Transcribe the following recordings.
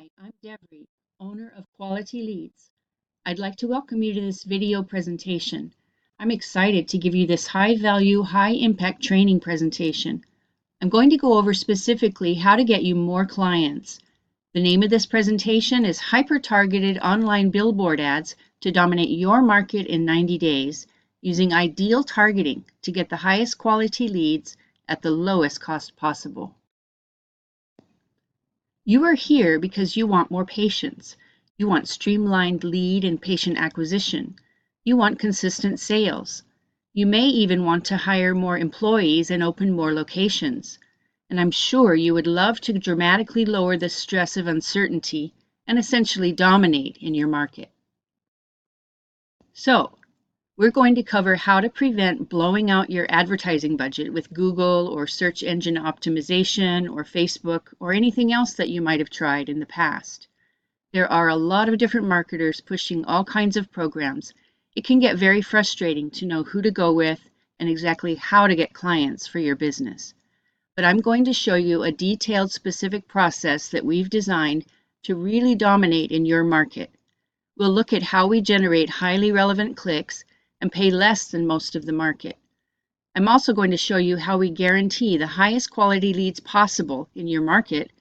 Hi, I'm Debbie, owner of Quality Leads. I'd like to welcome you to this video presentation. I'm excited to give you this high-value, high-impact training presentation. I'm going to go over specifically how to get you more clients. The name of this presentation is Hyper-Targeted Online Billboard Ads to Dominate Your Market in 90 Days, using ideal targeting to get the highest quality leads at the lowest cost possible. You are here because you want more patients. You want streamlined lead and patient acquisition. You want consistent sales. You may even want to hire more employees and open more locations. And I'm sure you would love to dramatically lower the stress of uncertainty and essentially dominate in your market. So, we're going to cover how to prevent blowing out your advertising budget with Google or search engine optimization or Facebook or anything else that you might have tried in the past. There are a lot of different marketers pushing all kinds of programs. It can get very frustrating to know who to go with and exactly how to get clients for your business. But I'm going to show you a detailed, specific process that we've designed to really dominate in your market. We'll look at how we generate highly relevant clicks and pay less than most of the market. I'm also going to show you how we guarantee the highest quality leads possible in your market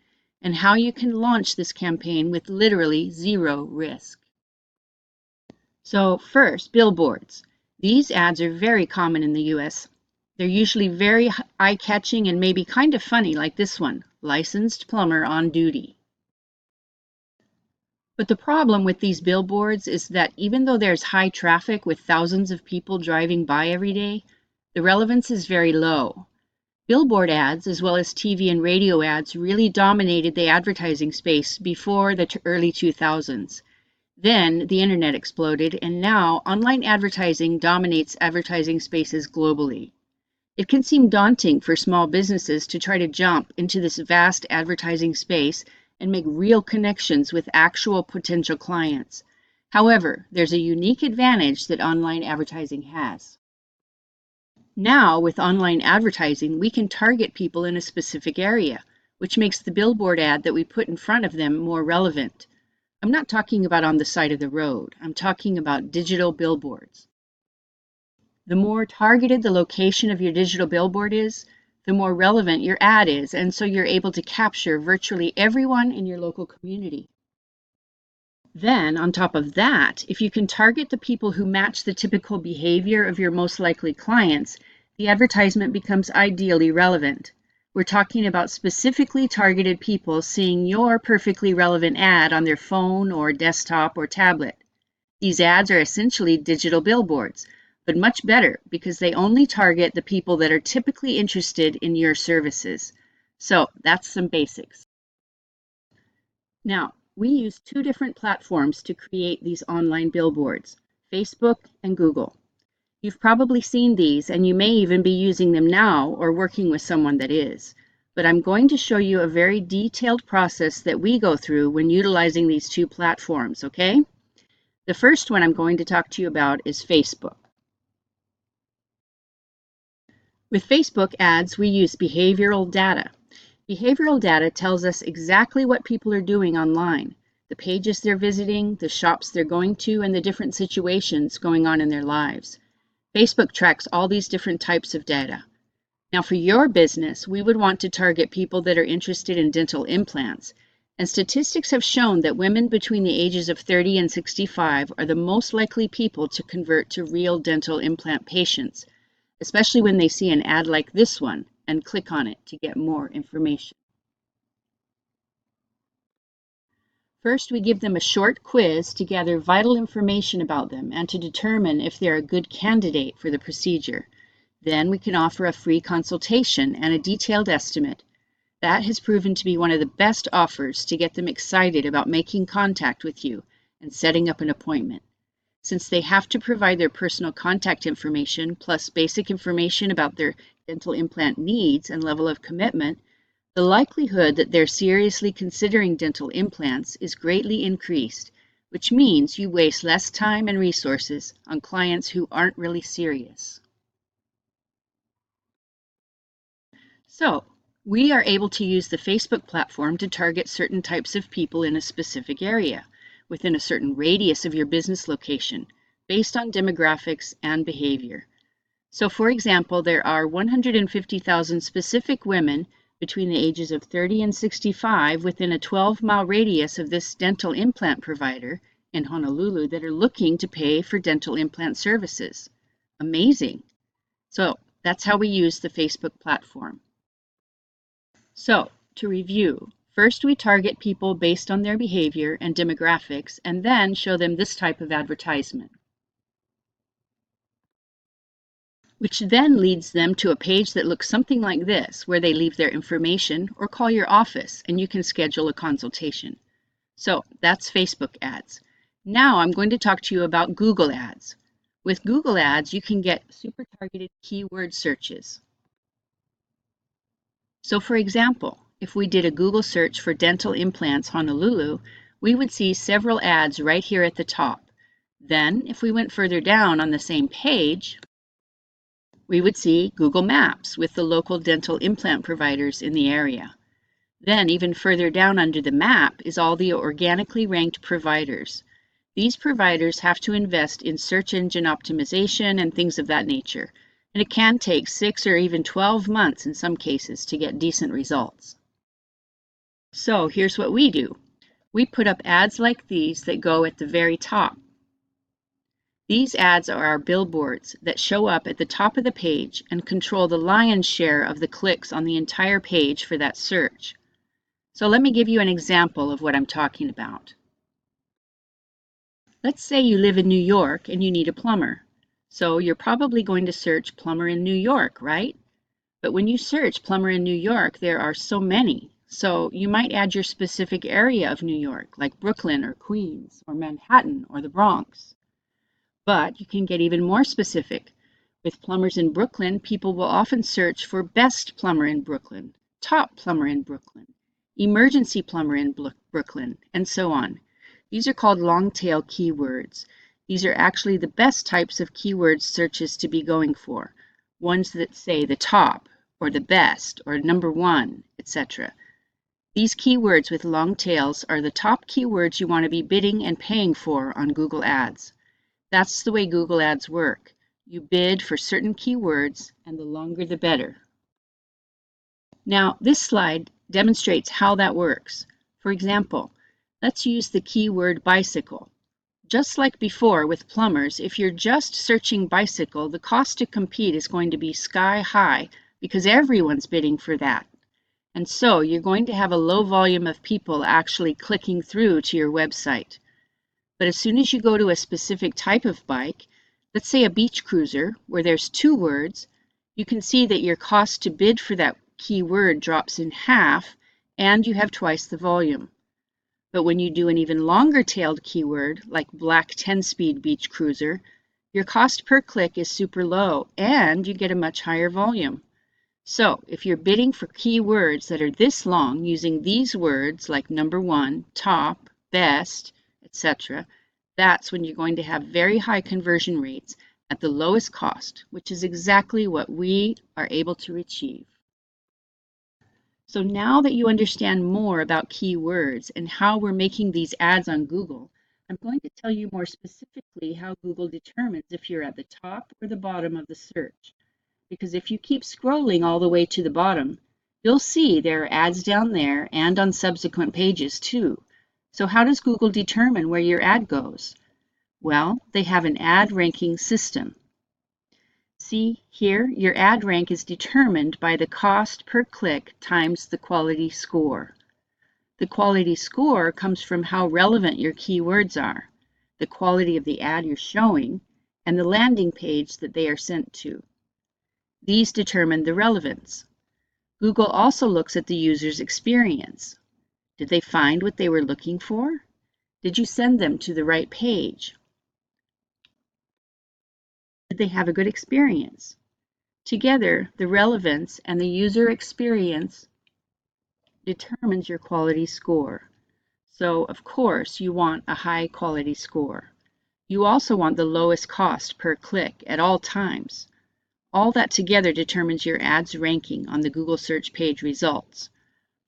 and how you can launch this campaign with literally zero risk. So first, billboards. These ads are very common in the US. They're usually very eye-catching and maybe kind of funny, like this one, licensed plumber on duty. But the problem with these billboards is that even though there's high traffic with thousands of people driving by every day, the relevance is very low. Billboard ads, as well as TV and radio ads, really dominated the advertising space before the early 2000s. Then the internet exploded, and now online advertising dominates advertising spaces globally. It can seem daunting for small businesses to try to jump into this vast advertising space and make real connections with actual potential clients. However, there's a unique advantage that online advertising has. Now, with online advertising, we can target people in a specific area, which makes the billboard ad that we put in front of them more relevant. I'm not talking about on the side of the road. I'm talking about digital billboards. The more targeted the location of your digital billboard is, the more relevant your ad is, and so you're able to capture virtually everyone in your local community. Then, on top of that, if you can target the people who match the typical behavior of your most likely clients, the advertisement becomes ideally relevant. We're talking about specifically targeted people seeing your perfectly relevant ad on their phone or desktop or tablet. These ads are essentially digital billboards, but much better because they only target the people that are typically interested in your services. So that's some basics. Now, we use two different platforms to create these online billboards, Facebook and Google. You've probably seen these and you may even be using them now or working with someone that is. But I'm going to show you a very detailed process that we go through when utilizing these two platforms, okay? The first one I'm going to talk to you about is Facebook. With Facebook ads, we use behavioral data. Behavioral data tells us exactly what people are doing online, the pages they're visiting, the shops they're going to, and the different situations going on in their lives. Facebook tracks all these different types of data. Now for your business, we would want to target people that are interested in dental implants. And statistics have shown that women between the ages of 30 and 65 are the most likely people to convert to real dental implant patients, especially when they see an ad like this one and click on it to get more information. First, we give them a short quiz to gather vital information about them and to determine if they're a good candidate for the procedure. Then we can offer a free consultation and a detailed estimate. That has proven to be one of the best offers to get them excited about making contact with you and setting up an appointment. Since they have to provide their personal contact information plus basic information about their dental implant needs and level of commitment, the likelihood that they're seriously considering dental implants is greatly increased, which means you waste less time and resources on clients who aren't really serious. So, We are able to use the Facebook platform to target certain types of people in a specific area, within a certain radius of your business location, based on demographics and behavior. So for example, there are 150,000 specific women between the ages of 30 and 65 within a 12-mile radius of this dental implant provider in Honolulu that are looking to pay for dental implant services. Amazing. So that's how we use the Facebook platform. So to review, first we target people based on their behavior and demographics and then show them this type of advertisement, which then leads them to a page that looks something like this, where they leave their information or call your office and you can schedule a consultation. So that's Facebook ads. Now I'm going to talk to you about Google ads. With Google ads, you can get super targeted keyword searches. So for example, if we did a Google search for dental implants Honolulu, we would see several ads right here at the top. Then, if we went further down on the same page, we would see Google Maps with the local dental implant providers in the area. Then, even further down under the map is all the organically ranked providers. These providers have to invest in search engine optimization and things of that nature, and it can take 6 or even 12 months in some cases to get decent results. So here's what we do. We put up ads like these that go at the very top. These ads are our billboards that show up at the top of the page and control the lion's share of the clicks on the entire page for that search. So let me give you an example of what I'm talking about. Let's say you live in New York and you need a plumber. So you're probably going to search plumber in New York, right? But when you search plumber in New York, there are so many. So you might add your specific area of New York, like Brooklyn or Queens or Manhattan or the Bronx. But you can get even more specific. With plumbers in Brooklyn, people will often search for best plumber in Brooklyn, top plumber in Brooklyn, emergency plumber in Brooklyn, and so on. These are called long-tail keywords. These are actually the best types of keyword searches to be going for, ones that say the top, or the best, or number one, etc. These keywords with long tails are the top keywords you want to be bidding and paying for on Google Ads. That's the way Google Ads work. You bid for certain keywords, and the longer the better. Now, this slide demonstrates how that works. For example, let's use the keyword bicycle. Just like before with plumbers, if you're just searching bicycle, the cost to compete is going to be sky high because everyone's bidding for that. And so you're going to have a low volume of people actually clicking through to your website. But as soon as you go to a specific type of bike, let's say a beach cruiser, where there's 2 words, you can see that your cost to bid for that keyword drops in half and you have twice the volume. But when you do an even longer tailed keyword, like black 10-speed beach cruiser, your cost per click is super low and you get a much higher volume. So if you're bidding for keywords that are this long using these words like number one, top, best, etc., that's when you're going to have very high conversion rates at the lowest cost, which is exactly what we are able to achieve. So now that you understand more about keywords and how we're making these ads on Google, I'm going to tell you more specifically how Google determines if you're at the top or the bottom of the search. Because if you keep scrolling all the way to the bottom, you'll see there are ads down there and on subsequent pages too. So how does Google determine where your ad goes? Well, they have an ad ranking system. See here, your ad rank is determined by the cost per click times the quality score. The quality score comes from how relevant your keywords are, the quality of the ad you're showing, and the landing page that they are sent to. These determine the relevance. Google also looks at the user's experience. Did they find what they were looking for? Did you send them to the right page? Did they have a good experience? Together, the relevance and the user experience determines your quality score. So, of course, you want a high quality score. You also want the lowest cost per click at all times. All that together determines your ad's ranking on the Google search page results.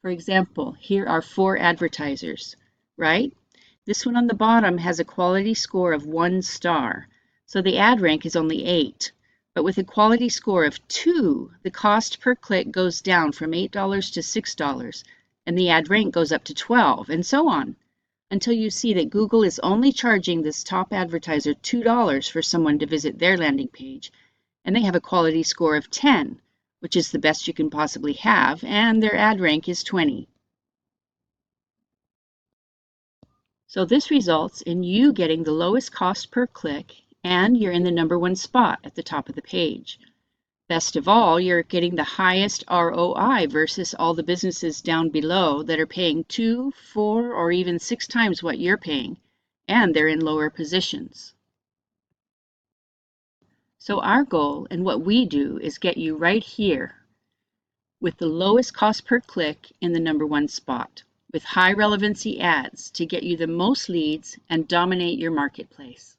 For example, here are 4 advertisers, right? This one on the bottom has a quality score of 1 star, so the ad rank is only 8. But with a quality score of 2, the cost per click goes down from $8 to $6, and the ad rank goes up to 12, and so on, until you see that Google is only charging this top advertiser $2 for someone to visit their landing page, and they have a quality score of 10, which is the best you can possibly have, and their ad rank is 20. So this results in you getting the lowest cost per click, and you're in the #1 spot at the top of the page. Best of all, you're getting the highest ROI versus all the businesses down below that are paying 2, 4, or even 6 times what you're paying, and they're in lower positions. So our goal and what we do is get you right here with the lowest cost per click in the #1 spot, with high relevancy ads to get you the most leads and dominate your marketplace.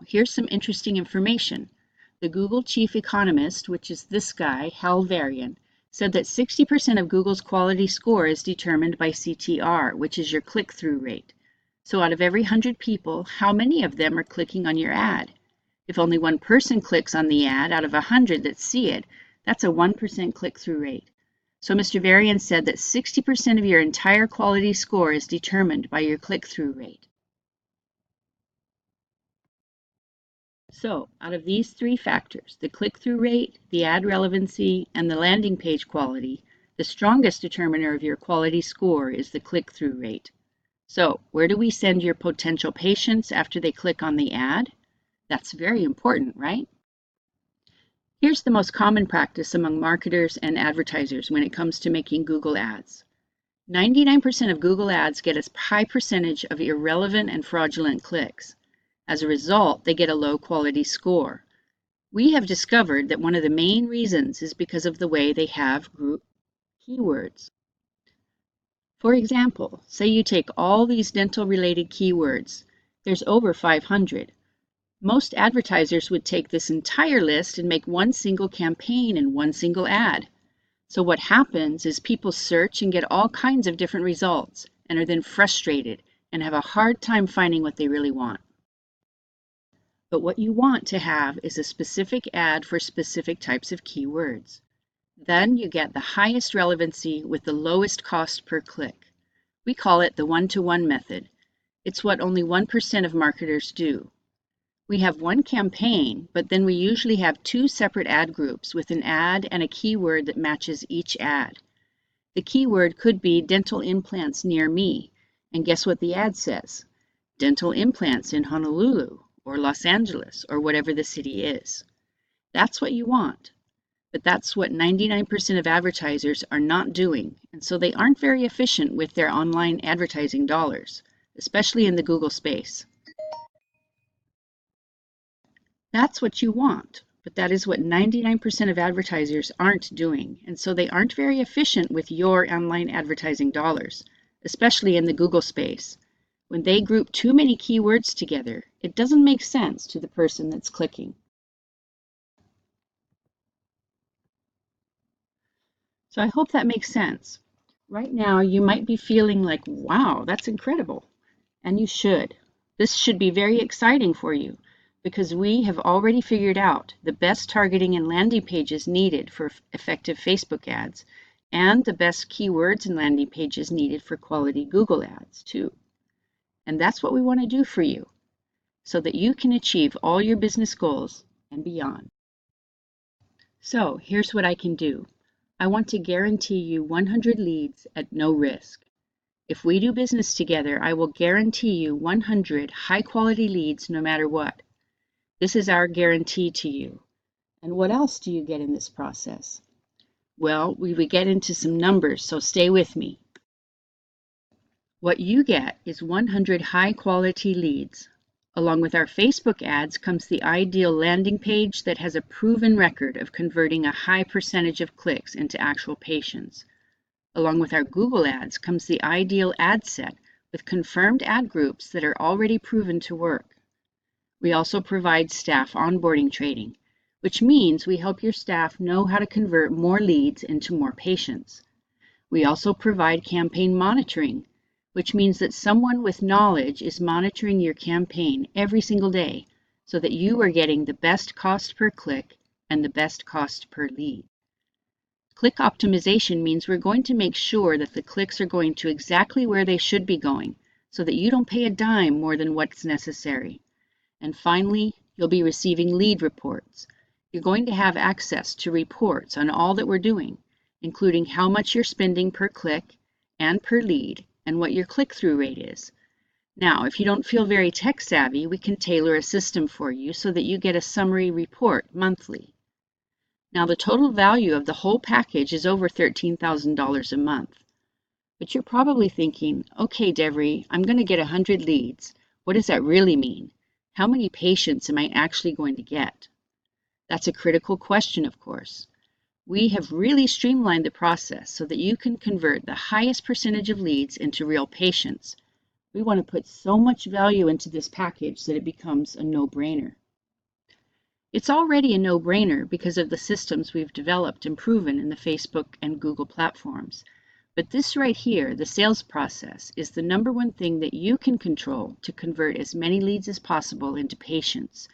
Here's some interesting information. The Google chief economist, which is this guy, Hal Varian, said that 60% of Google's quality score is determined by CTR, which is your click-through rate. So out of every 100 people, how many of them are clicking on your ad? If only 1 person clicks on the ad out of 100 that see it, that's a 1% click-through rate. So Mr. Varian said that 60% of your entire quality score is determined by your click-through rate. So out of these 3 factors, the click-through rate, the ad relevancy, and the landing page quality, the strongest determiner of your quality score is the click-through rate. So where do we send your potential patients after they click on the ad? That's very important, right? Here's the most common practice among marketers and advertisers when it comes to making Google ads. 99% of Google ads get a high percentage of irrelevant and fraudulent clicks. As a result, they get a low quality score. We have discovered that one of the main reasons is because of the way they have grouped keywords. For example, say you take all these dental-related keywords. There's over 500. Most advertisers would take this entire list and make one single campaign and one single ad. So what happens is people search and get all kinds of different results and are then frustrated and have a hard time finding what they really want. But what you want to have is a specific ad for specific types of keywords. Then you get the highest relevancy with the lowest cost per click. We call it the one-to-one method. It's what only 1% of marketers do. We have one campaign, but then we usually have 2 separate ad groups with an ad and a keyword that matches each ad. The keyword could be dental implants near me, and guess what the ad says? Dental implants in Honolulu, or Los Angeles, or whatever the city is. That's what you want, but that's what 99% of advertisers are not doing, and so they aren't very efficient with their online advertising dollars, especially in the Google space. That's what you want, but that is what 99% of advertisers aren't doing, and so they aren't very efficient with your online advertising dollars, especially in the Google space. When they group too many keywords together, it doesn't make sense to the person that's clicking. So I hope that makes sense. Right now, you might be feeling like, wow, that's incredible. And you should. This should be very exciting for you because we have already figured out the best targeting and landing pages needed for effective Facebook ads and the best keywords and landing pages needed for quality Google ads too. And that's what we want to do for you so that you can achieve all your business goals and beyond. So here's what I can do. I want to guarantee you 100 leads at no risk. If we do business together, I will guarantee you 100 high-quality leads no matter what. This is our guarantee to you. And what else do you get in this process? Well, we would get into some numbers, so stay with me. What you get is 100 high-quality leads. Along with our Facebook ads comes the ideal landing page that has a proven record of converting a high percentage of clicks into actual patients. Along with our Google ads comes the ideal ad set with confirmed ad groups that are already proven to work. We also provide staff onboarding training. which means we help your staff know how to convert more leads into more patients. We also provide campaign monitoring, which means that someone with knowledge is monitoring your campaign every single day so that you are getting the best cost per click and the best cost per lead. Click optimization means we're going to make sure that the clicks are going to exactly where they should be going so that you don't pay a dime more than what's necessary. And finally, you'll be receiving lead reports. You're going to have access to reports on all that we're doing, including how much you're spending per click and per lead and what your click-through rate is. Now, if you don't feel very tech-savvy, we can tailor a system for you so that you get a summary report monthly. Now, the total value of the whole package is over $13,000 a month. But you're probably thinking, okay, Devery, I'm going to get 100 leads. What does that really mean? How many patients am I actually going to get? That's a critical question, of course. We have really streamlined the process so that you can convert the highest percentage of leads into real patients. We want to put so much value into this package that it becomes a no-brainer. It's already a no-brainer because of the systems we've developed and proven in the Facebook and Google platforms. But this right here, the sales process, is the number one thing that you can control to convert as many leads as possible into patients.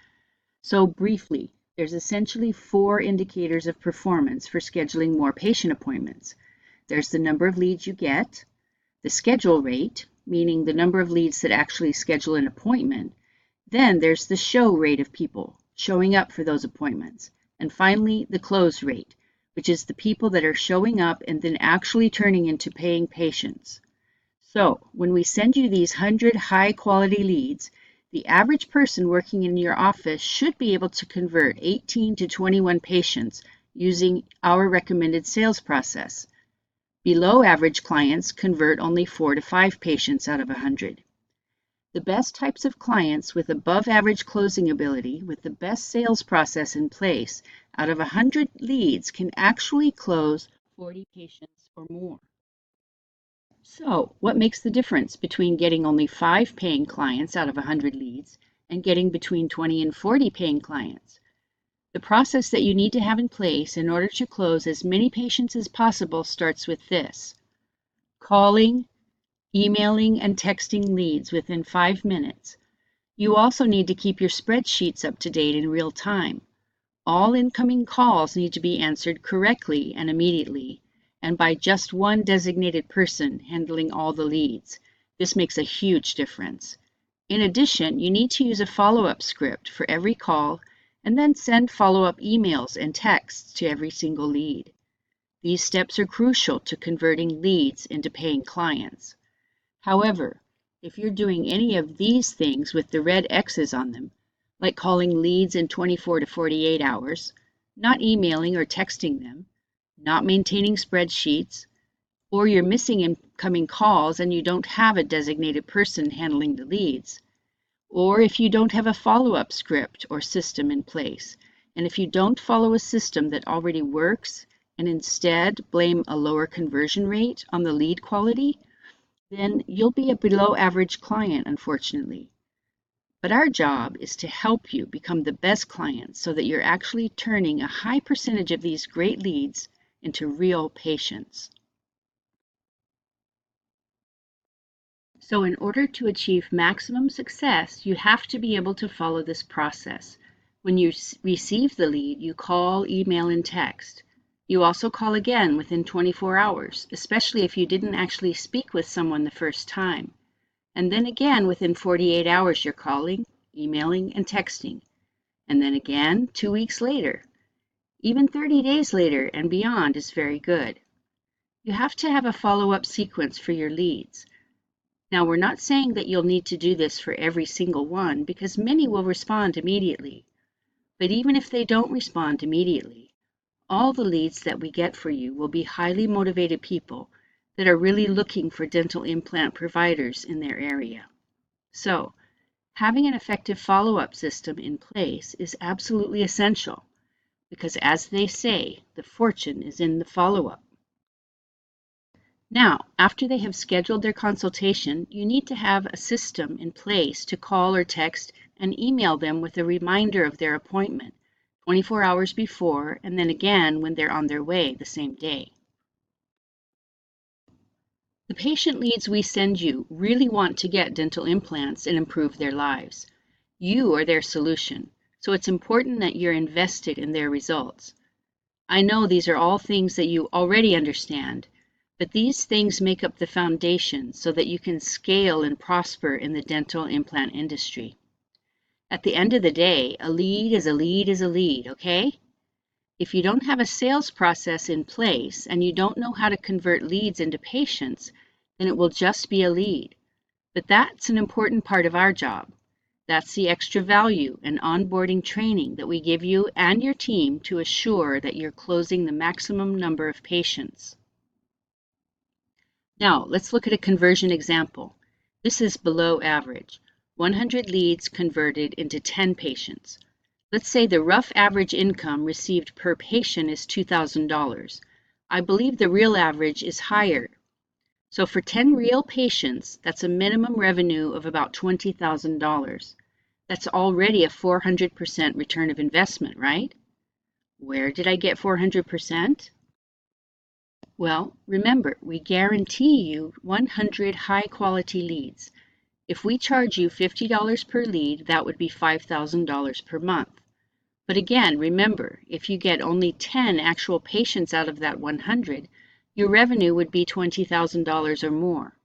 So briefly, there's essentially 4 indicators of performance for scheduling more patient appointments. There's the number of leads you get, the schedule rate, meaning the number of leads that actually schedule an appointment. Then there's the show rate of people showing up for those appointments. And finally, the close rate, which is the people that are showing up and then actually turning into paying patients. So when we send you these 100 high-quality leads, the average person working in your office should be able to convert 18 to 21 patients using our recommended sales process. Below average clients convert only 4 to 5 patients out of 100. The best types of clients with above average closing ability with the best sales process in place out of 100 leads can actually close 40 patients or more. So, what makes the difference between getting only 5 paying clients out of 100 leads and getting between 20 and 40 paying clients? The process that you need to have in place in order to close as many patients as possible starts with this: calling, emailing, and texting leads within 5 minutes. You also need to keep your spreadsheets up to date in real time. All incoming calls need to be answered correctly and immediately, and by just one designated person handling all the leads. This makes a huge difference. In addition, you need to use a follow-up script for every call and then send follow-up emails and texts to every single lead. These steps are crucial to converting leads into paying clients. However, if you're doing any of these things with the red X's on them, like calling leads in 24 to 48 hours, not emailing or texting them, not maintaining spreadsheets, or you're missing incoming calls and you don't have a designated person handling the leads, or if you don't have a follow-up script or system in place, and if you don't follow a system that already works and instead blame a lower conversion rate on the lead quality, then you'll be a below average client, unfortunately. But our job is to help you become the best client so that you're actually turning a high percentage of these great leads into real patients. So in order to achieve maximum success, you have to be able to follow this process. When you receive the lead, you call, email, and text. You also call again within 24 hours, especially if you didn't actually speak with someone the first time. And then again within 48 hours you're calling, emailing, and texting. And then again 2 weeks later. Even 30 days later and beyond is very good. You have to have a follow-up sequence for your leads. Now, we're not saying that you'll need to do this for every single one because many will respond immediately. But even if they don't respond immediately, all the leads that we get for you will be highly motivated people that are really looking for dental implant providers in their area. So, having an effective follow-up system in place is absolutely essential because, as they say, the fortune is in the follow-up. Now, after they have scheduled their consultation, you need to have a system in place to call or text and email them with a reminder of their appointment 24 hours before, and then again when they're on their way the same day. The patient leads we send you really want to get dental implants and improve their lives. You are their solution, so it's important that you're invested in their results. I know these are all things that you already understand, but these things make up the foundation so that you can scale and prosper in the dental implant industry. At the end of the day, a lead is a lead is a lead, okay? If you don't have a sales process in place and you don't know how to convert leads into patients, then it will just be a lead. But that's an important part of our job. That's the extra value and onboarding training that we give you and your team to assure that you're closing the maximum number of patients. Now, let's look at a conversion example. This is below average. 100 leads converted into 10 patients. Let's say the rough average income received per patient is $2,000. I believe the real average is higher. So for 10 real patients, that's a minimum revenue of about $20,000. That's already a 400% return of investment, right? Where did I get 400%? Well, remember, we guarantee you 100 high-quality leads. If we charge you $50 per lead, that would be $5,000 per month. But again, remember, if you get only 10 actual patients out of that 100, your revenue would be $20,000 or more.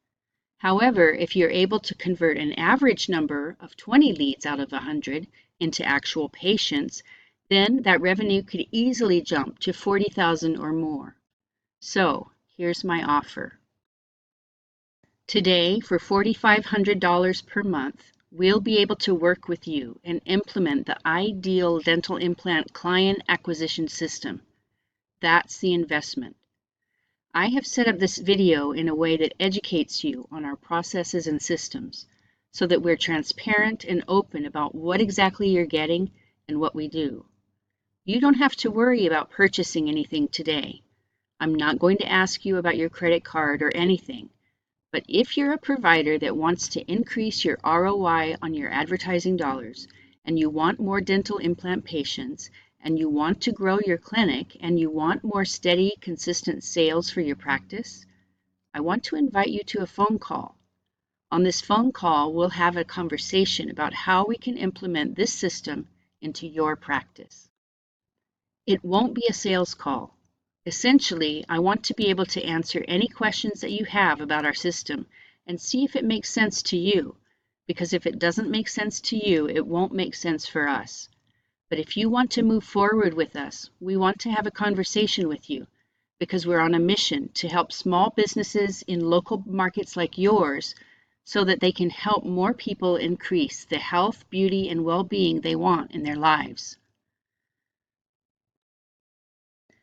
However, if you're able to convert an average number of 20 leads out of 100 into actual patients, then that revenue could easily jump to $40,000 or more. So, here's my offer. Today, for $4,500 per month, we'll be able to work with you and implement the ideal dental implant client acquisition system. That's the investment. I have set up this video in a way that educates you on our processes and systems so that we're transparent and open about what exactly you're getting and what we do. You don't have to worry about purchasing anything today. I'm not going to ask you about your credit card or anything, but if you're a provider that wants to increase your ROI on your advertising dollars, and you want more dental implant patients, and you want to grow your clinic, and you want more steady, consistent sales for your practice, I want to invite you to a phone call. On this phone call, we'll have a conversation about how we can implement this system into your practice. It won't be a sales call. Essentially, I want to be able to answer any questions that you have about our system and see if it makes sense to you, because if it doesn't make sense to you, it won't make sense for us. But if you want to move forward with us, we want to have a conversation with you, because we're on a mission to help small businesses in local markets like yours so that they can help more people increase the health, beauty, and well-being they want in their lives.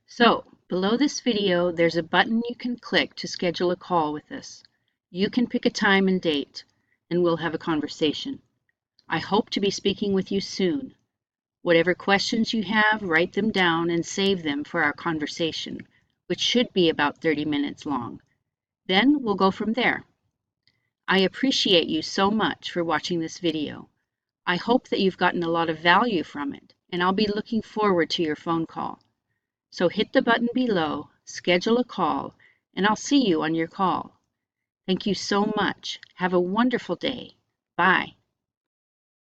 So, below this video, there's a button you can click to schedule a call with us. You can pick a time and date, and we'll have a conversation. I hope to be speaking with you soon. Whatever questions you have, write them down and save them for our conversation, which should be about 30 minutes long. Then we'll go from there. I appreciate you so much for watching this video. I hope that you've gotten a lot of value from it, and I'll be looking forward to your phone call. So hit the button below, schedule a call, and I'll see you on your call. Thank you so much. Have a wonderful day. Bye.